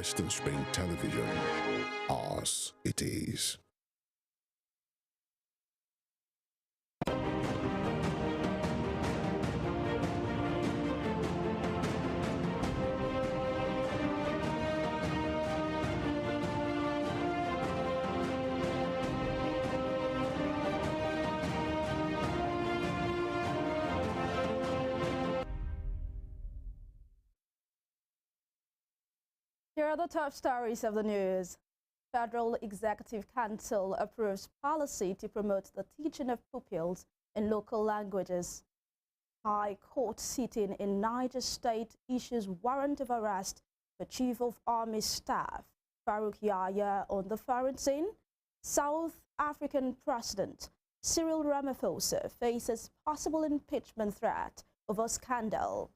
Western Spring Television. Ours it is. Here are the top stories of the news. Federal Executive Council approves policy to promote the teaching of pupils in local languages. High Court sitting in Niger State issues warrant of arrest for Chief of Army Staff Farouk Yahya on the foreign scene. South African President Cyril Ramaphosa faces possible impeachment threat over scandal.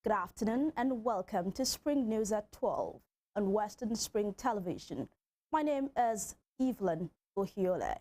Good afternoon and welcome to Spring News at 12 on Western Spring Television. My name is Evelyn Ohiole.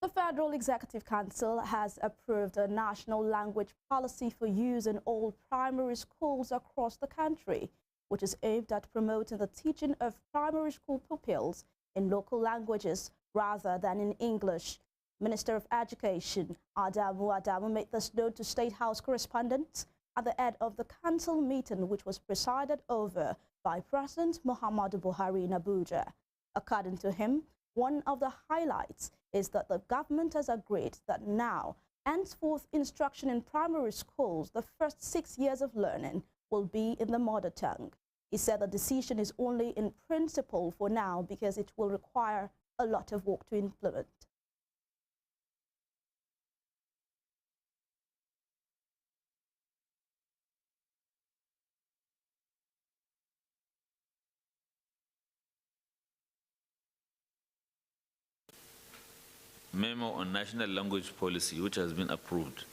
The Federal Executive Council has approved a national language policy for use in all primary schools across the country, which is aimed at promoting the teaching of primary school pupils in local languages rather than in English. Minister of Education Adamu made this known to State House correspondents at the end of the council meeting, which was presided over by President Muhammadu Buhari in Abuja. According to him, one of the highlights is that the government has agreed that now, henceforth, instruction in primary schools, the first 6 years of learning, will be in the mother tongue. He said the decision is only in principle for now because it will require a lot of work to implement. Memo on national language policy, which has been approved.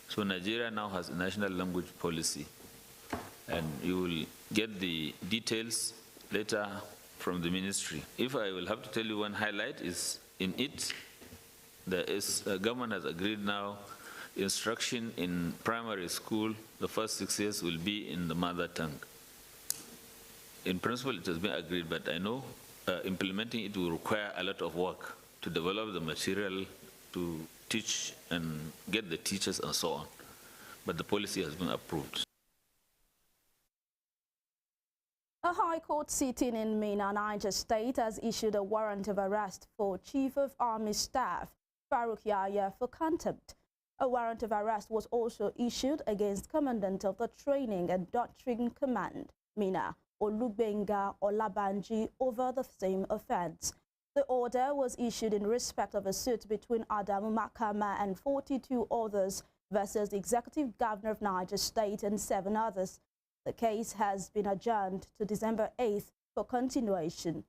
So Nigeria now has a national language policy, and you will get the details later from the ministry. If I will have to tell you one highlight is in it, government has agreed now instruction in primary school, the first 6 years will be in the mother tongue. In principle, it has been agreed, but I know implementing it will require a lot of work to develop the material to teach and get the teachers and so on. But the policy has been approved. A High Court sitting in Minna, Niger State has issued a warrant of arrest for Chief of Army Staff Farouk Yahya for contempt. A warrant of arrest was also issued against Commandant of the Training and Doctrine Command, Minna, Olugbenga Olabanji, over the same offense. The order was issued in respect of a suit between Adamu Makama and 42 others versus the Executive Governor of Niger State and 7 others. The case has been adjourned to December 8th for continuation.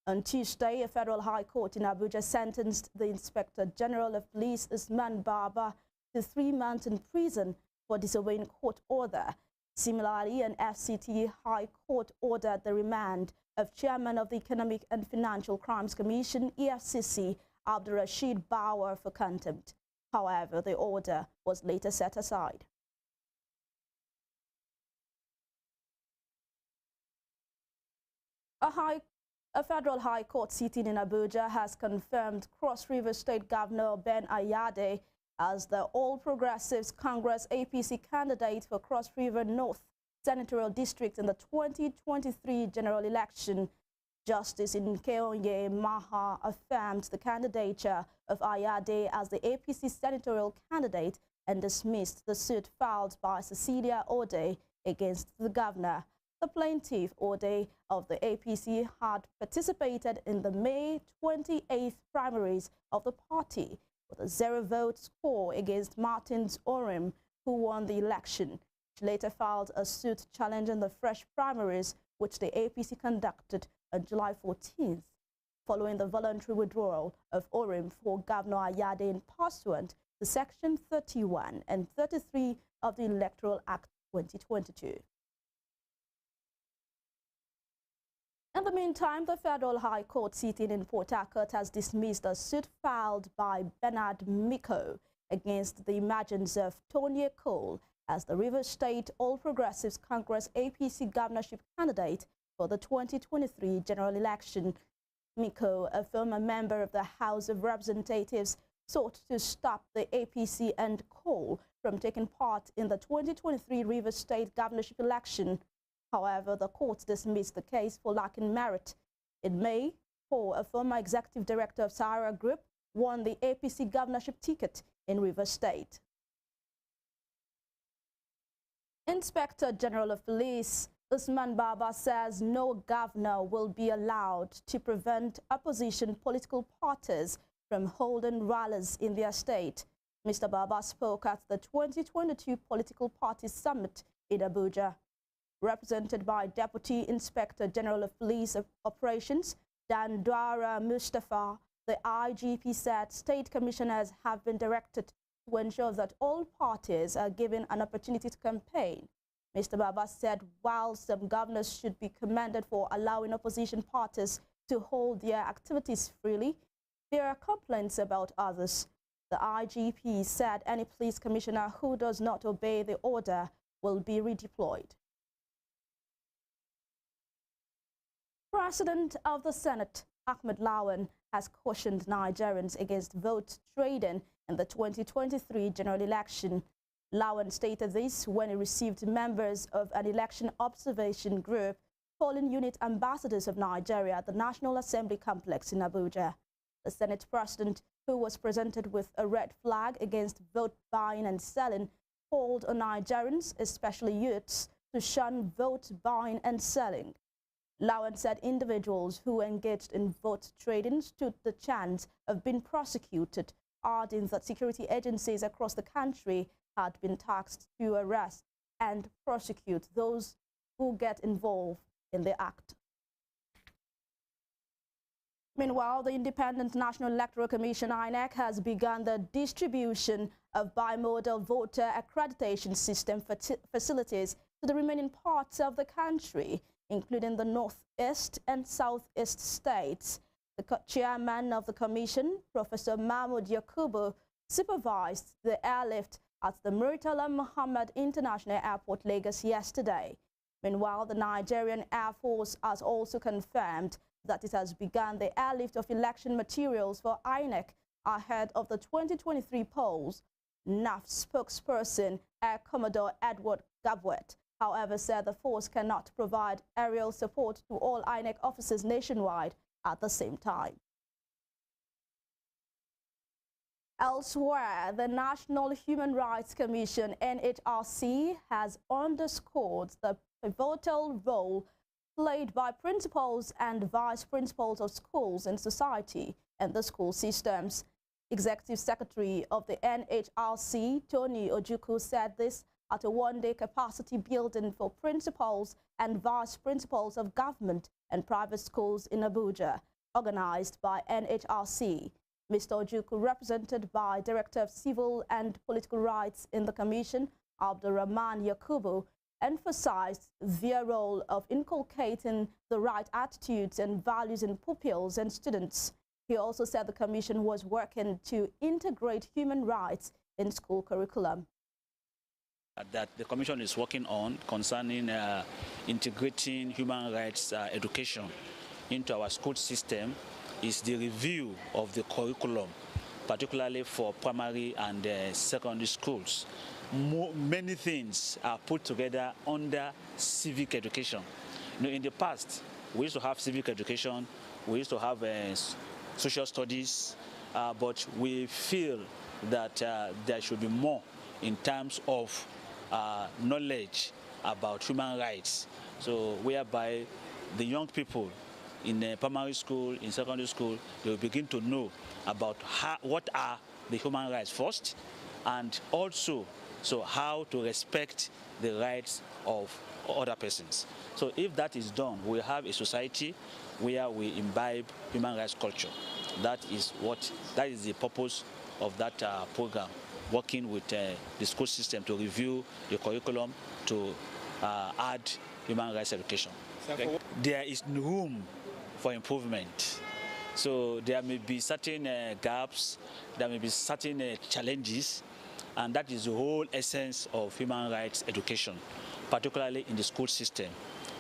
On Tuesday, a federal high court in Abuja sentenced the Inspector General of Police, Usman Baba, to 3 months in prison for disobeying court order. Similarly, an FCT High Court ordered the remand of Chairman of the Economic and Financial Crimes Commission, EFCC, Abdulrashid Bauer, for contempt. However, the order was later set aside. A federal high court sitting in Abuja has confirmed Cross River State Governor Ben Ayade as the All Progressives Congress APC candidate for Cross River North Senatorial District in the 2023 general election. Justice Nkeonye Maha affirmed the candidature of Ayade as the APC senatorial candidate and dismissed the suit filed by Cecilia Ode against the governor. The plaintiff, Ode, of the APC, had participated in the May 28th primaries of the party with a 0-vote score against Martins Orim, who won the election. She later filed a suit challenging the fresh primaries, which the APC conducted on July 14th, following the voluntary withdrawal of Orim for Governor Ayade in pursuant to Section 31 and 33 of the Electoral Act 2022. In the meantime, the Federal High Court sitting in Port Harcourt has dismissed a suit filed by Bernard Miko against the emergence of Tonia Cole as the Rivers State All Progressives Congress APC governorship candidate for the 2023 general election. Miko, a former member of the House of Representatives, sought to stop the APC and Cole from taking part in the 2023 Rivers State governorship election. However, the court dismissed the case for lacking merit. In May, Cole, a former executive director of Sahara Group, won the APC governorship ticket in Rivers State. Inspector General of Police Usman Baba says no governor will be allowed to prevent opposition political parties from holding rallies in their state. Mr. Baba spoke at the 2022 Political Parties Summit in Abuja. Represented by Deputy Inspector General of Police Operations Dandwara Mustafa, the IGP said state commissioners have been directed to ensure that all parties are given an opportunity to campaign. Mr. Baba said while some governors should be commended for allowing opposition parties to hold their activities freely, there are complaints about others. The IGP said any police commissioner who does not obey the order will be redeployed. President of the Senate, Ahmed Lawan, has cautioned Nigerians against vote trading in the 2023 general election. Lawan stated this when he received members of an election observation group, polling unit ambassadors of Nigeria at the National Assembly complex in Abuja. The Senate president, who was presented with a red flag against vote buying and selling, called on Nigerians, especially youths, to shun vote buying and selling. Lawan said individuals who engaged in vote trading stood the chance of being prosecuted, adding that security agencies across the country had been tasked to arrest and prosecute those who get involved in the act. Meanwhile, the Independent National Electoral Commission, INEC, has begun the distribution of bimodal voter accreditation system facilities to the remaining parts of the country, including the northeast and southeast states. The chairman of the commission, Professor Mahmoud Yakubu, supervised the airlift at the Murtala Muhammad International Airport, Lagos, yesterday. Meanwhile, the Nigerian Air Force has also confirmed that it has begun the airlift of election materials for INEC ahead of the 2023 polls. NAF spokesperson Air Commodore Edward Gabwet, however, said the force cannot provide aerial support to all INEC offices nationwide at the same time. Elsewhere, the National Human Rights Commission, NHRC, has underscored the pivotal role played by principals and vice principals of schools in society and the school systems. Executive Secretary of the NHRC, Tony Ojukwu, said this at a one-day capacity building for principals and vice principals of government and private schools in Abuja, organized by NHRC. Mr. Ojukwu, represented by Director of Civil and Political Rights in the Commission, Abdurrahman Yakubu, emphasized their role of inculcating the right attitudes and values in pupils and students. He also said the Commission was working to integrate human rights in school curriculum. That the Commission is working on concerning integrating human rights education into our school system is the review of the curriculum, particularly for primary and secondary schools. Many things are put together under civic education. You know, in the past, we used to have civic education, we used to have social studies, but we feel that there should be more in terms of knowledge about human rights. So whereby the young people in primary school, in secondary school, they will begin to know about what are the human rights first, and also how to respect the rights of other persons. So if that is done, we have a society where we imbibe human rights culture. That is the purpose of that program, working with the school system to review the curriculum to add human rights education. Okay. There is room for improvement. So there may be certain gaps, there may be certain challenges, and that is the whole essence of human rights education, particularly in the school system,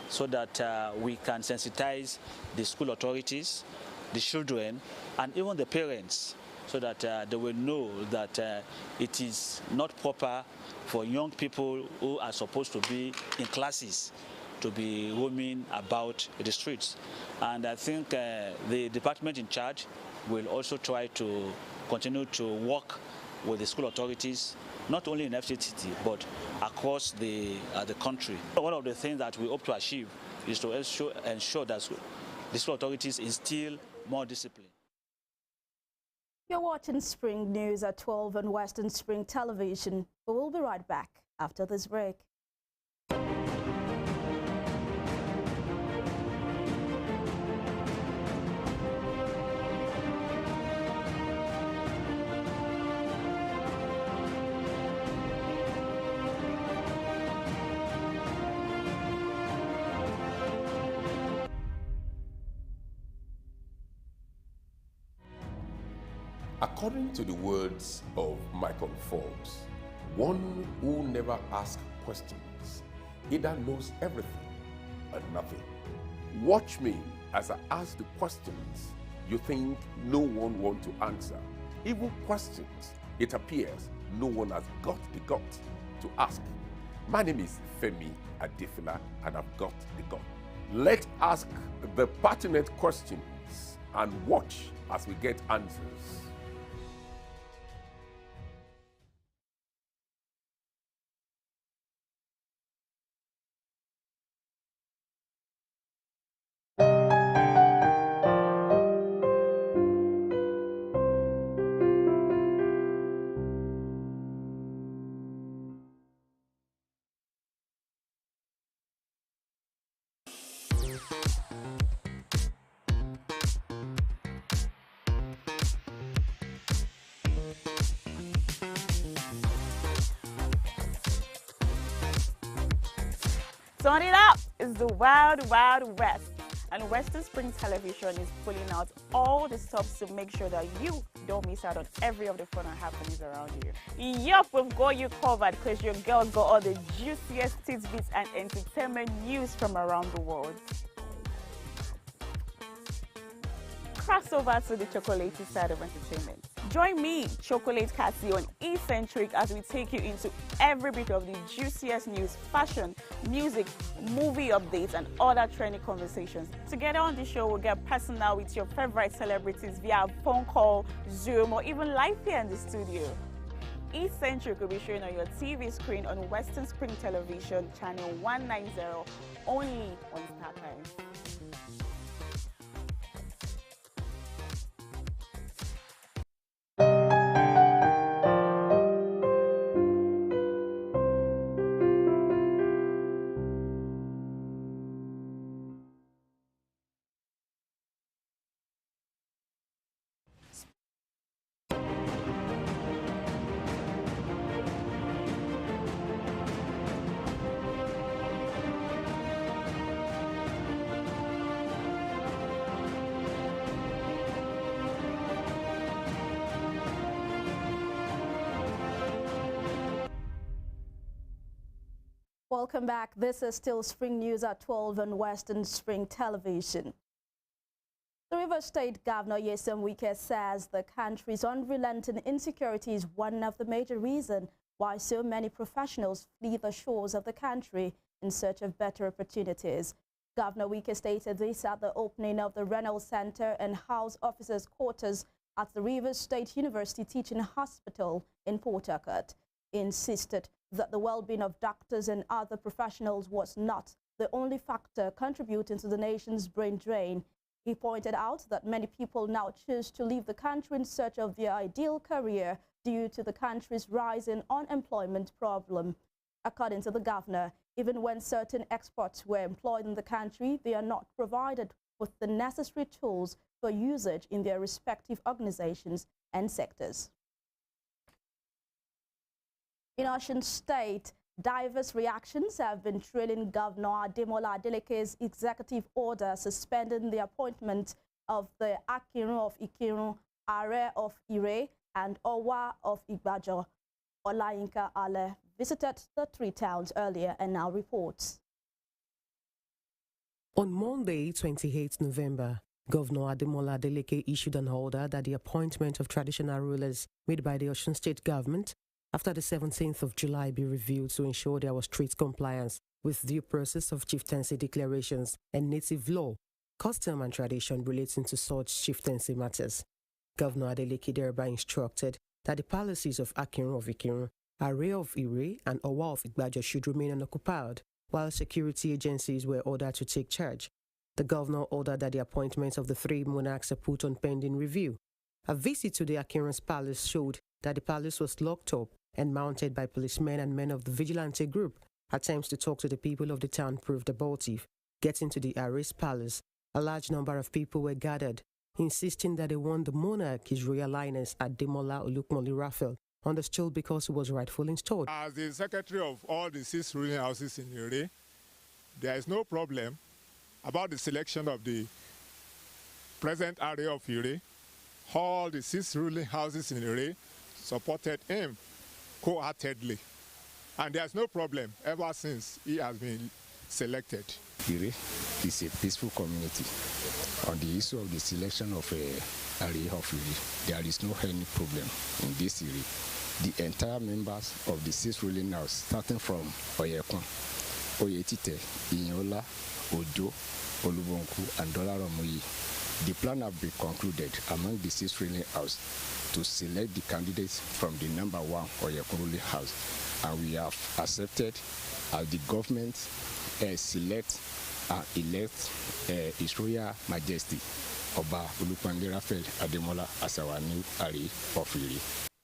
so that we can sensitize the school authorities, the children, and even the parents, so that they will know that it is not proper for young people who are supposed to be in classes to be roaming about the streets. And I think the department in charge will also try to continue to work with the school authorities, not only in FCT, but across the country. One of the things that we hope to achieve is to ensure that the school authorities instill more discipline. You're watching Spring News at 12 on Western Spring Television. We will be right back after this break. According to the words of Michael Forbes, one who never asks questions either knows everything or nothing. Watch me as I ask the questions you think no one wants to answer. Even questions it appears no one has got the guts to ask. My name is Femi Adefila, and I've got the gut. Let's ask the pertinent questions and watch as we get answers. Turn it up! It's the Wild Wild West, and Western Spring Television is pulling out all the stops to make sure that you don't miss out on every of the fun and happenings around you. Yup, we've got you covered because your girls got all the juiciest tidbits and entertainment news from around the world. Cross over to the chocolatey side of entertainment. Join me, Chocolate Cassie, on Eccentric as we take you into every bit of the juiciest news, fashion, music, movie updates, and other trending conversations. Together on the show, we'll get personal with your favorite celebrities via phone call, Zoom, or even live here in the studio. Eccentric will be showing on your TV screen on Western Spring Television, channel 190, only on StarTimes. Welcome back. This is still Spring News at 12 on Western Spring Television. The Rivers State Governor Nyesom Wike says the country's unrelenting insecurity is one of the major reasons why so many professionals flee the shores of the country in search of better opportunities. Governor Wike stated this at the opening of the Renal Center and House Officers' Quarters at the Rivers State University Teaching Hospital in Port Harcourt. He insisted that the well-being of doctors and other professionals was not the only factor contributing to the nation's brain drain. He pointed out that many people now choose to leave the country in search of their ideal career due to the country's rising unemployment problem. According to the governor, even when certain experts were employed in the country, they are not provided with the necessary tools for usage in their respective organizations and sectors. In Osun State, diverse reactions have been trailing Governor Ademola Adeleke's executive order suspending the appointment of the Akinrun of Ikirun, Are of Ire, and Owa of Igbajo. Olayinka Ale visited the three towns earlier and now reports. On Monday, 28 November, Governor Ademola Adeleke issued an order that the appointment of traditional rulers made by the Osun State government after the 17th of July be reviewed to ensure there was strict compliance with due process of chieftaincy declarations and native law, custom and tradition relating to such chieftaincy matters. Governor Adeleke thereby instructed that the palaces of Akinrun of Ikirun, Are of Ire, and Owa of Igbajo should remain unoccupied, while security agencies were ordered to take charge. The governor ordered that the appointments of the three monarchs are put on pending review. A visit to the Akinrun's palace showed that the palace was locked up and mounted by policemen and men of the vigilante group. Attempts to talk to the people of the town proved abortive. Getting to the Are's palace, a large number of people were gathered, insisting that they want the monarch, His Royal Highness Ademola Olukmole Raphael, on the stool because he was rightfully installed. As the secretary of all the 6 ruling houses in Ire, there is no problem about the selection of the present area of Ire. All the 6 ruling houses in Ire supported him wholeheartedly. And there's no problem ever since he has been selected. Ire is a peaceful community. On the issue of the selection of area of Ire, there is no any problem in this area. The entire members of the 6 ruling house, starting from Oyekun, Oyetite, Inyola, Ojo, Olubonku, and Dolaramoyi, the plan has been concluded among the 6 ruling house to select the candidates from the number 1 Oyekun ruling house, and we have accepted as the government select and elect His Royal Majesty Oba Olukmole Raphael Ademola as our new Are of Ire.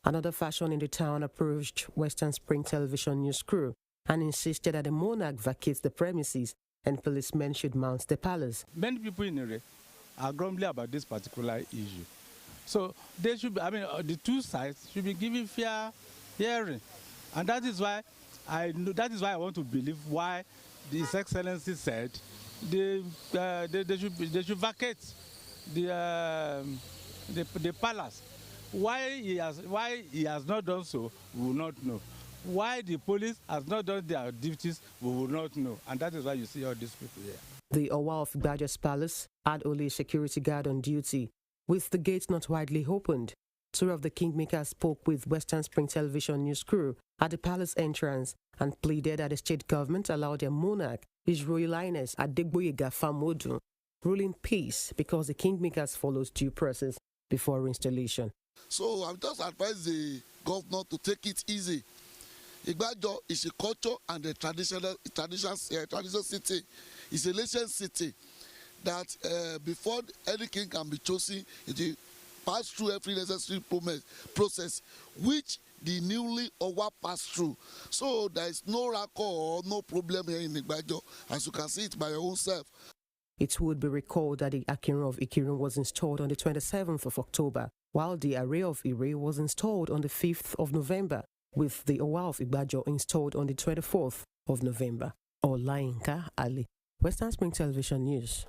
Another faction in the town approached Western Spring Television News crew and insisted that the monarch vacates the premises and policemen should mount the palace. Many people in Ire are grumbling about this particular issue. So they should be, the two sides should be given fair hearing. And that is why I want to believe why His Excellency said they should vacate the palace. Why he has not done so, we will not know. Why the police has not done their duties, we will not know. And that is why you see all these people here. The Owa of Igbajo's palace had only a security guard on duty, with the gates not widely opened. 2 of the kingmakers spoke with Western Spring Television News crew at the palace entrance and pleaded that the state government allow their monarch, His Royal Highness Adegboyega Famodu, rule in peace because the kingmakers follows due process before reinstallation. So I'm just advise the governor to take it easy. Igbajo is a culture and a traditional city. It's a nation city that before any king can be chosen, it pass through every necessary process, which the newly Owa passed through. So there is no rancor or no problem here in Igbajo, as you can see it by your own self. It would be recalled that the Akinrun of Ikirun was installed on the 27th of October, while the Are of Ire was installed on the 5th of November, with the Owa of Igbajo installed on the 24th of November. Olayinka Ali, Western Spring Television News.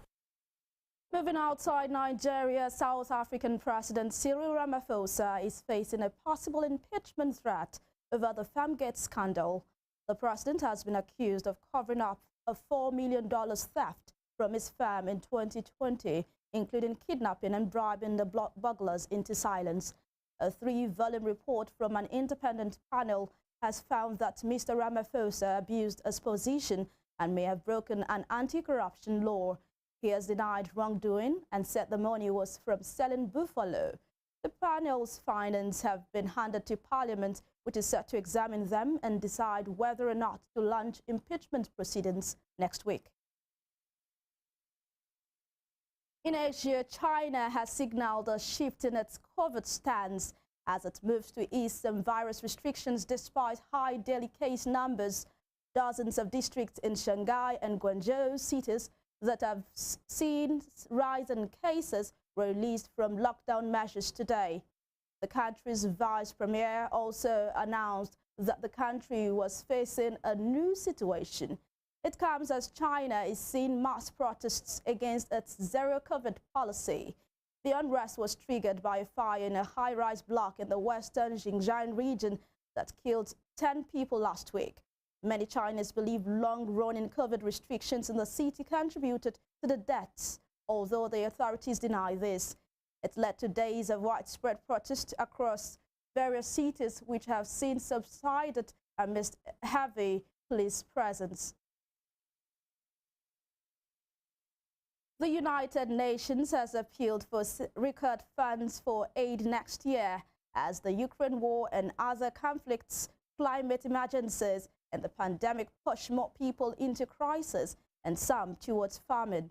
Moving outside Nigeria, South African President Cyril Ramaphosa is facing a possible impeachment threat over the Farmgate scandal. The president has been accused of covering up a $4 million theft from his firm in 2020, including kidnapping and bribing the burglars into silence. A 3-volume report from an independent panel has found that Mr. Ramaphosa abused his position and may have broken an anti-corruption law. He has denied wrongdoing and said the money was from selling buffalo. The panel's findings have been handed to Parliament, which is set to examine them and decide whether or not to launch impeachment proceedings next week. In Asia, China has signaled a shift in its COVID stance as it moves to ease some virus restrictions despite high daily case numbers. Dozens of districts in Shanghai and Guangzhou cities that have seen rise in cases were released from lockdown measures today. The country's vice premier also announced that the country was facing a new situation. It comes as China is seeing mass protests against its zero-COVID policy. The unrest was triggered by a fire in a high-rise block in the western Xinjiang region that killed 10 people last week. Many Chinese believe long-running COVID restrictions in the city contributed to the deaths, although the authorities deny this. It led to days of widespread protests across various cities, which have since subsided amidst heavy police presence. The United Nations has appealed for record funds for aid next year as the Ukraine war and other conflicts, climate emergencies, and the pandemic push more people into crisis and some towards famine.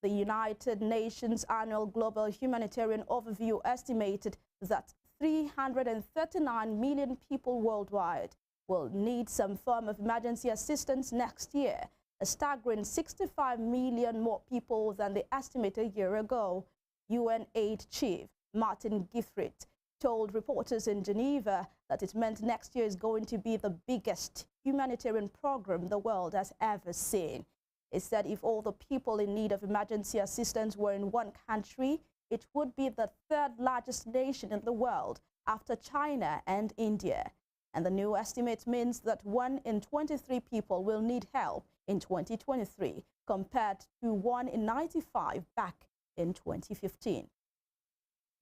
The United Nations Annual Global Humanitarian Overview estimated that 339 million people worldwide will need some form of emergency assistance next year, a staggering 65 million more people than the estimate a year ago. UN Aid Chief Martin Griffiths told reporters in Geneva that it meant next year is going to be the biggest humanitarian program the world has ever seen. He said if all the people in need of emergency assistance were in one country, it would be the third largest nation in the world after China and India. And the new estimate means that 1 in 23 people will need help in 2023, compared to 1 in 95 back in 2015.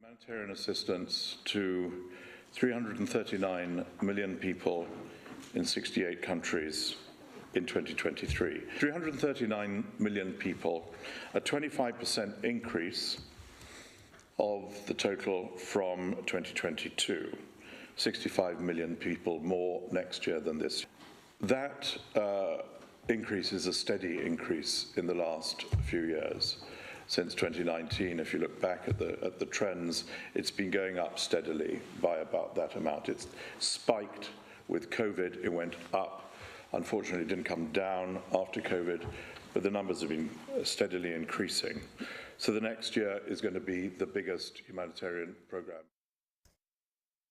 Humanitarian assistance to 339 million people in 68 countries in 2023. 339 million people, a 25% increase of the total from 2022. 65 million people more next year than this. That increase is a steady increase in the last few years. Since 2019, if you look back at the trends, it's been going up steadily by about that amount. It's spiked with COVID, it went up. Unfortunately, it didn't come down after COVID, but the numbers have been steadily increasing. So the next year is going to be the biggest humanitarian program.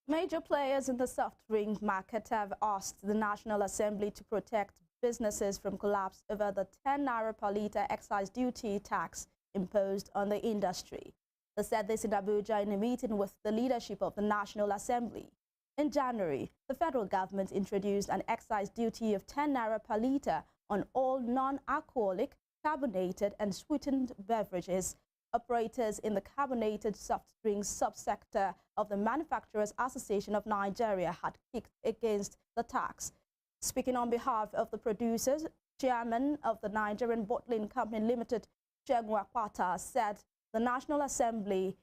Major players in the soft drink market have asked the National Assembly to protect businesses from collapse over the 10 naira per litre excise duty tax imposed on the industry. They said this in Abuja in a meeting with the leadership of the National Assembly. In January, the federal government introduced an excise duty of 10 naira per litre on all non-alcoholic, carbonated and sweetened beverages. Operators in the carbonated soft drinks subsector of the Manufacturers Association of Nigeria had kicked against the tax. Speaking on behalf of the producers, Chairman of the Nigerian Bottling Company Limited, Segun Akpata, said the National Assembly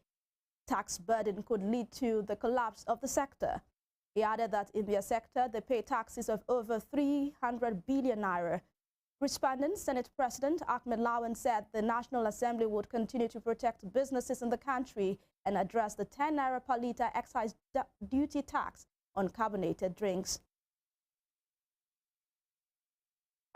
tax burden could lead to the collapse of the sector. He added that in their sector, they pay taxes of over 300 billion naira. Responding, Senate President Ahmed Lawan said the National Assembly would continue to protect businesses in the country and address the 10 naira per litre excise duty tax on carbonated drinks.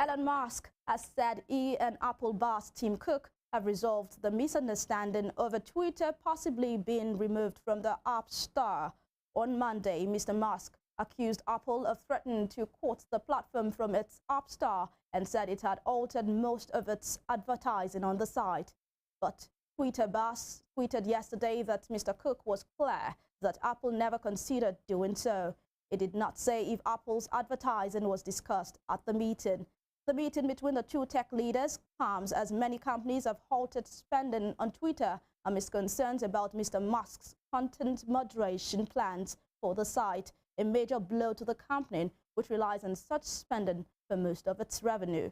Elon Musk has said he and Apple boss Tim Cook have resolved the misunderstanding over Twitter possibly being removed from the App Store. On Monday, Mr. Musk accused Apple of threatening to quote the platform from its App Store and said it had altered most of its advertising on the site. But Twitter boss tweeted yesterday that Mr. Cook was clear that Apple never considered doing so. It did not say if Apple's advertising was discussed at the meeting. The meeting between the two tech leaders comes as many companies have halted spending on Twitter amidst concerns about Mr. Musk's content moderation plans for the site, a major blow to the company, which relies on such spending for most of its revenue.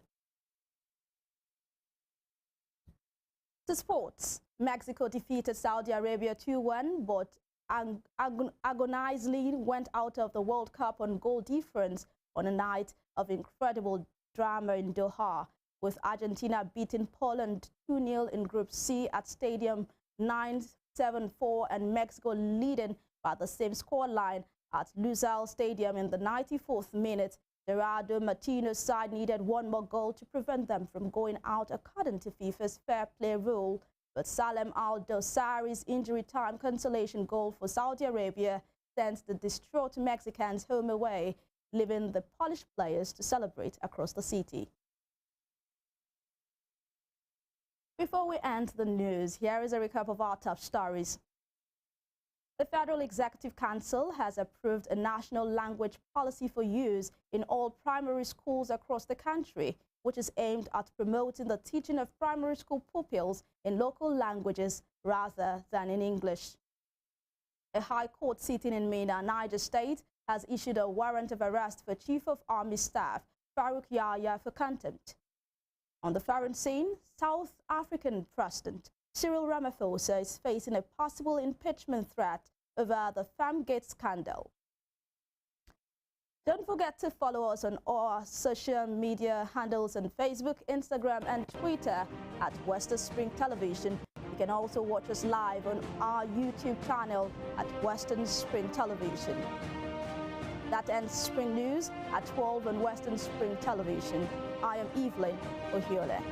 To sports, Mexico defeated Saudi Arabia 2-1, but agonizingly went out of the World Cup on goal difference on a night of incredible drama in Doha, with Argentina beating Poland 2-0 in Group C at Stadium 974 and Mexico leading by the same scoreline at Lusail Stadium in the 94th minute. Gerardo Martino's side needed one more goal to prevent them from going out according to FIFA's fair play rule, but Salem Al-Dosari's injury time consolation goal for Saudi Arabia sent the distraught Mexicans home away, leaving the Polish players to celebrate across the city. Before we end the news, here is a recap of our top stories. The Federal Executive Council has approved a national language policy for use in all primary schools across the country, which is aimed at promoting the teaching of primary school pupils in local languages rather than in English. A high court sitting in Minna, Niger State, has issued a warrant of arrest for Chief of Army Staff Farouk Yahya for contempt. On the foreign scene, South African President Cyril Ramaphosa is facing a possible impeachment threat over the Farmgate scandal. Don't forget to follow us on our social media handles on Facebook, Instagram, and Twitter at Western Spring Television. You can also watch us live on our YouTube channel at Western Spring Television. That ends Spring News at 12 on Western Spring Television. I am Evelyn Ohiole.